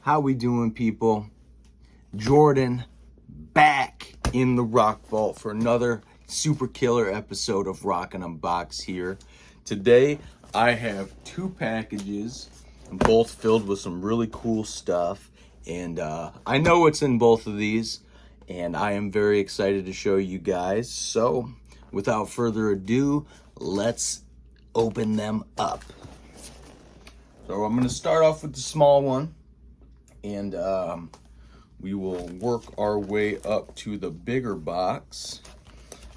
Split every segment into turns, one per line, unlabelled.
How we doing, people? Jordan back in the rock vault for another super killer episode of Rock and Unbox here. Today I have two packages, both filled with some really cool stuff, and I know what's in both of these, and I am very excited to show you guys. So without further ado, let's open them up. So I'm going to start off with the small one, and we will work our way up to the bigger box.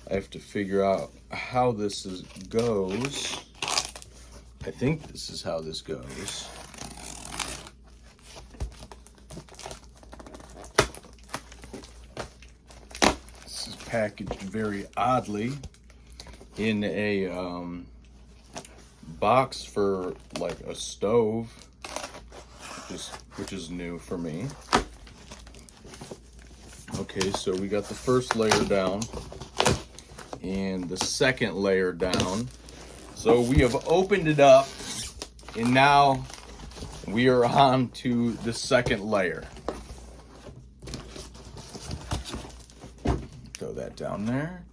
I have to figure out how this goes. I think this is how this goes. This is packaged very oddly in a box for like a stove, which is new for me. Okay, so we got the first layer down and the second layer down. So we have opened it up, and now we are on to the second layer. Throw that down there.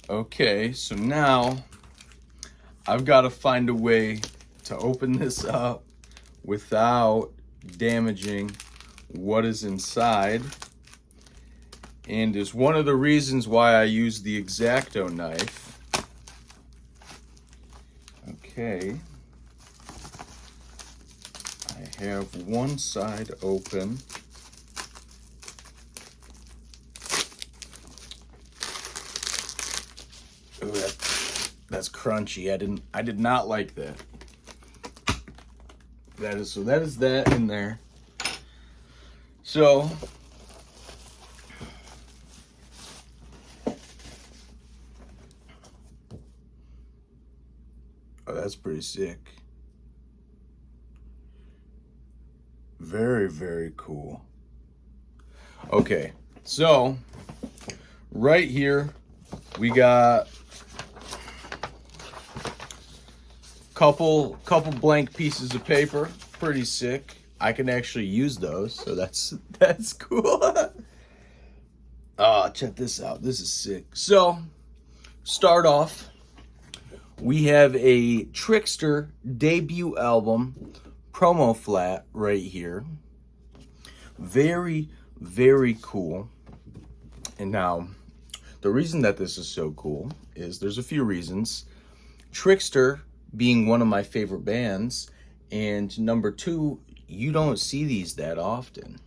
Okay, so now I've got to find a way to open this up without damaging what is inside. And is one of the reasons why I use the X-Acto knife. Okay. I have one side open. Ooh, that's crunchy. I did not like that. That is that in there. So oh, that's pretty sick. Very, very cool. Okay, so right here we got couple blank pieces of paper. Pretty sick. I can actually use those, so that's cool. Oh, check this out. This is sick. So, start off, we have a Trickster debut album promo flat right here. Very, very cool. And now, the reason that this is so cool is there's a few reasons. Trickster being one of my favorite bands, and number two, you don't see these that often.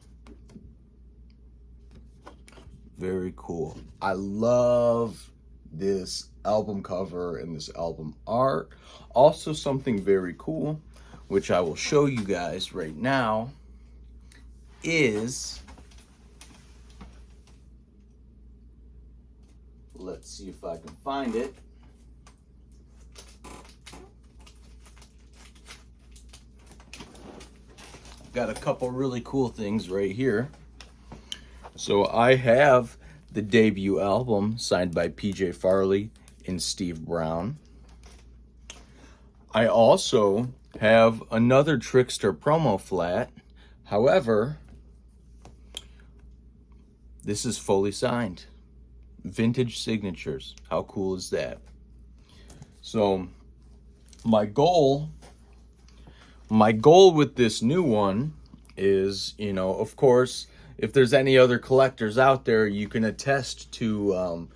Very cool. I love this album cover and this album art. Also, something very cool, which I will show you guys right now, is, let's see if I can find it. Got a couple really cool things right here. So I have the debut album signed by PJ Farley and Steve Brown. I also have another Trickster promo flat. However, this is fully signed. Vintage signatures. How cool is that? So my goal with this new one is, of course, if there's any other collectors out there, you can attest to,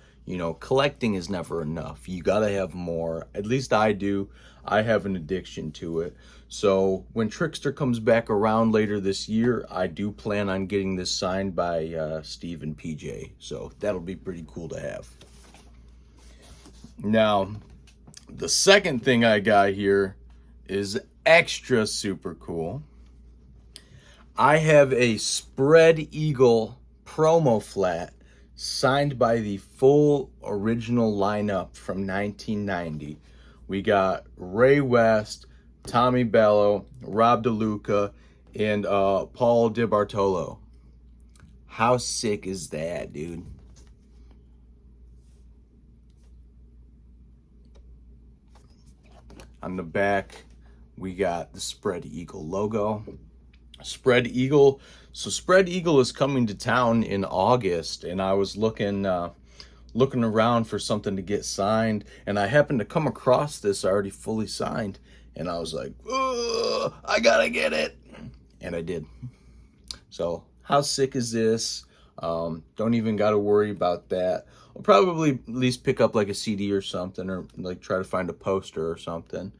collecting is never enough. You gotta have more. At least I do. I have an addiction to it. So when Trickster comes back around later this year, I do plan on getting this signed by Steve and PJ. So that'll be pretty cool to have. Now, the second thing I got here is extra super cool. I have a Spread Eagle promo flat signed by the full original lineup from 1990. We got Ray West, Tommy Bello, Rob DeLuca, and Paul DiBartolo. How sick is that, dude? On the back, we got the Spread Eagle logo. Spread Eagle. So Spread Eagle is coming to town in August, and I was looking around for something to get signed, and I happened to come across this already fully signed, and I was like, oh, I gotta get it, and I did. So how sick is this? Don't even gotta worry about that. I'll probably at least pick up like a CD or something, or like try to find a poster or something,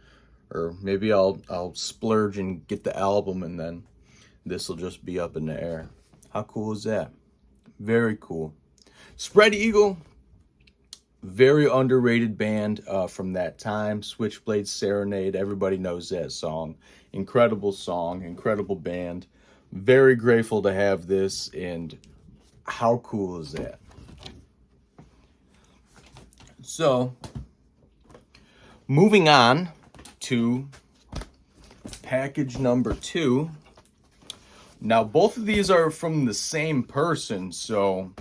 or maybe I'll splurge and get the album, and then this will just be up in the air. How cool is that? Very cool. Spread Eagle, very underrated band from that time. Switchblade Serenade, everybody knows that song. Incredible song, incredible band. Very grateful to have this, and how cool is that? So, moving on to package number 2. Now, both of these are from the same person, so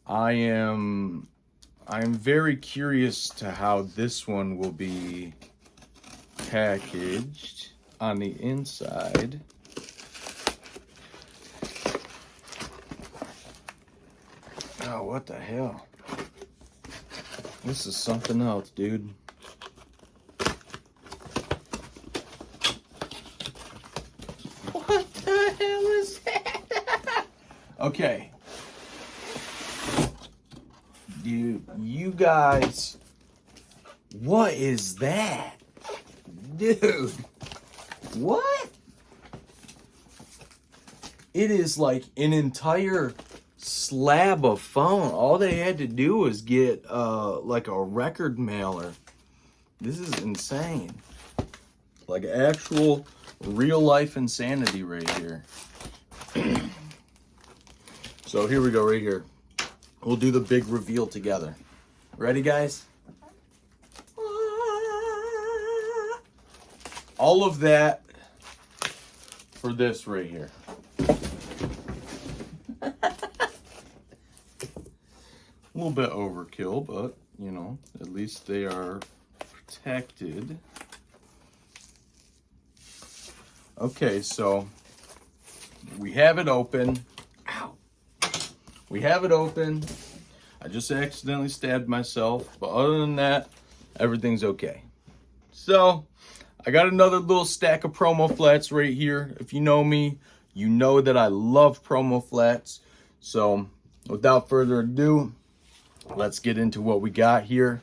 I am very curious to how this one will be packaged on the inside. Oh, what the hell? This is something else, dude. What the hell is that? Okay. Dude, you guys, what is that? Dude, what? It is like an entire slab of phone. All they had to do was get like a record mailer. This is insane. Like actual real life insanity right here. So here we go right here. We'll do the big reveal together. Ready, guys? All of that for this right here. A little bit overkill, but, you know, at least they are protected. Okay, so we have it open. Ow. We have it open. I just accidentally stabbed myself, but other than that, everything's okay. So, I got another little stack of promo flats right here. If you know me, you know that I love promo flats. So, without further ado, let's get into what we got here.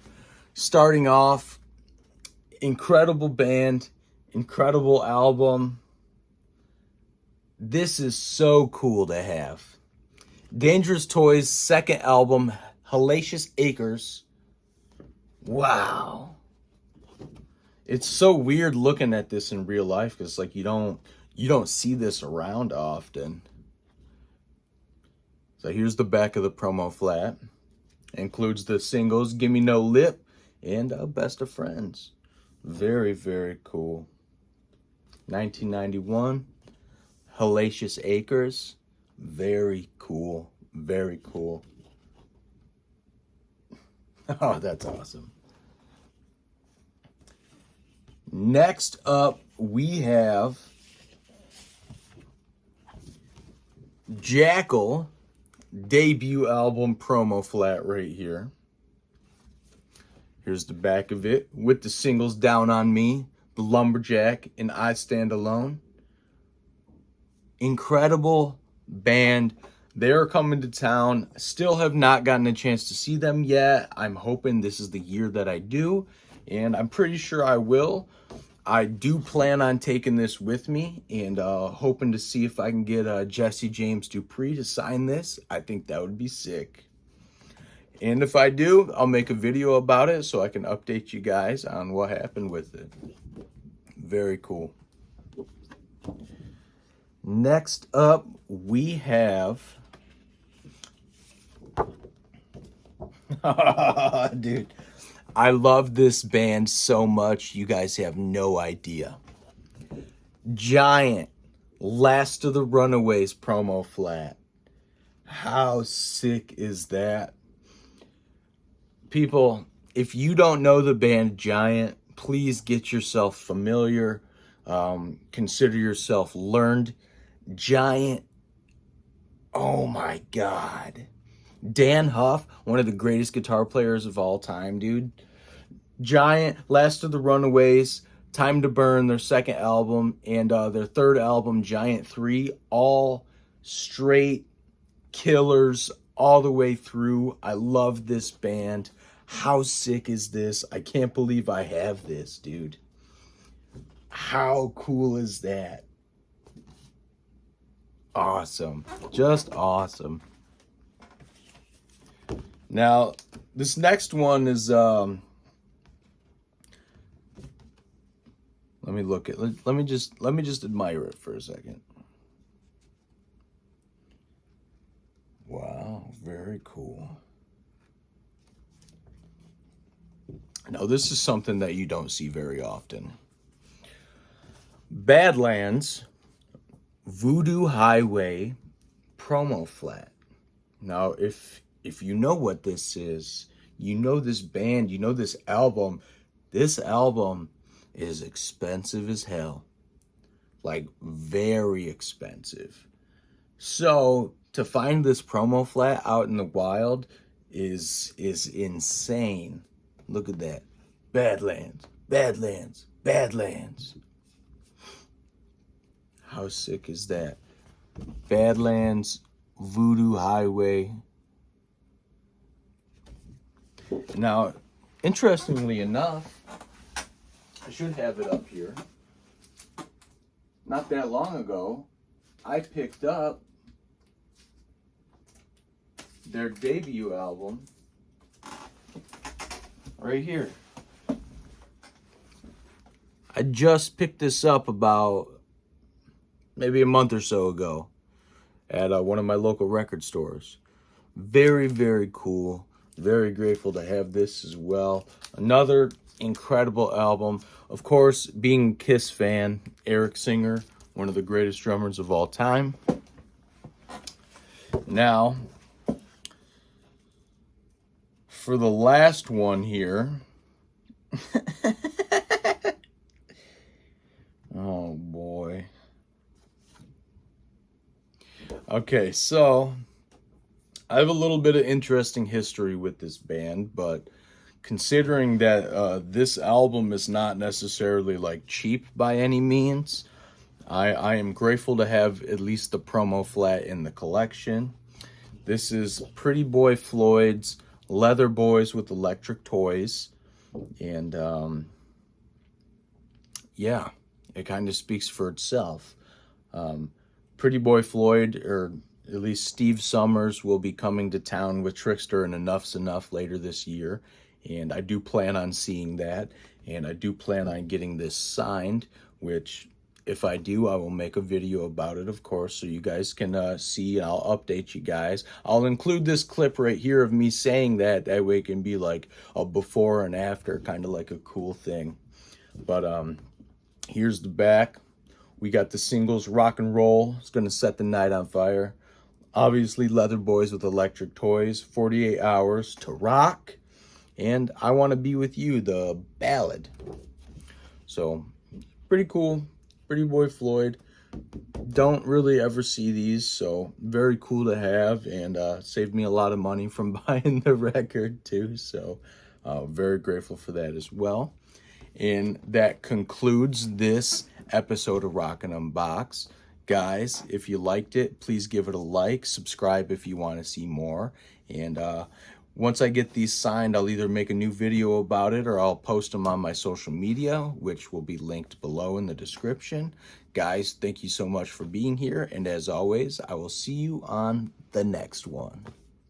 Starting off, incredible band, incredible album. This is so cool to have. Dangerous Toys' second album, Hellacious Acres. Wow. It's so weird looking at this in real life, because like you don't see this around often. So here's the back of the promo flat. Includes the singles Gimme No Lip and Best of Friends. Very, very cool. 1991, Hellacious Acres. Very cool. Very cool. Oh, that's awesome. Next up, we have Jackyl debut album promo flat right here. Here's the back of it with the singles Down on Me, The Lumberjack, and I Stand Alone. Incredible band. They're coming to town. Still have not gotten a chance to see them yet. I'm hoping this is the year that I do, and I'm pretty sure I will. I do plan on taking this with me, and hoping to see if I can get Jesse James Dupree to sign this. I think that would be sick. And if I do, I'll make a video about it so I can update you guys on what happened with it. Very cool. Next up, we have... Dude, I love this band so much, you guys have no idea. Giant, Last of the Runaways promo flat. How sick is that? People, if you don't know the band Giant, please get yourself familiar. Consider yourself learned. Giant. Oh my God. Dan Huff, one of the greatest guitar players of all time, dude. Giant, Last of the Runaways, Time to Burn, their second album, and their third album, Giant 3, all straight killers all the way through. I love this band. How sick is this? I can't believe I have this, dude. How cool is that? Awesome. Just awesome. Now, this next one is let me look at let me just admire it for a second. Wow, very cool. Now, this is something that you don't see very often. Badlands Voodoo Highway promo flat. Now, if you know what this is, you know this band, you know this album. This album is expensive as hell. Like, very expensive. So, to find this promo flat out in the wild is insane. Look at that. Badlands, Badlands, Badlands. How sick is that? Badlands, Voodoo Highway. Now, interestingly enough, I should have it up here. Not that long ago, I picked up their debut album right here. I just picked this up about maybe a month or so ago at one of my local record stores. Very, very cool. Very grateful to have this as well. Another incredible album. Of course, being a Kiss fan, Eric Singer, one of the greatest drummers of all time. Now, for the last one here. Oh boy. Okay, so I have a little bit of interesting history with this band, but considering that this album is not necessarily like cheap by any means, I am grateful to have at least the promo flat in the collection. This is Pretty Boy Floyd's Leather Boys with Electric Toys. And yeah, it kind of speaks for itself. Pretty Boy Floyd, or at least Steve Summers, will be coming to town with Trickster and Enough's Enough later this year. And I do plan on seeing that. And I do plan on getting this signed, which if I do, I will make a video about it, of course, so you guys can see, and I'll update you guys. I'll include this clip right here of me saying that. That way it can be like a before and after, kind of like a cool thing. But here's the back. We got the singles Rock and Roll. It's going to set the night on fire. Obviously, Leather Boys with Electric Toys. 48 Hours to Rock. And I Want to Be With You, the ballad. So, pretty cool. Pretty Boy Floyd. Don't really ever see these, so very cool to have, and saved me a lot of money from buying the record too, so very grateful for that as well. And that concludes this episode of Rockin' Unbox. Guys, if you liked it, please give it a like, subscribe if you want to see more, and once I get these signed, I'll either make a new video about it or I'll post them on my social media, which will be linked below in the description. Guys, thank you so much for being here, and as always, I will see you on the next one.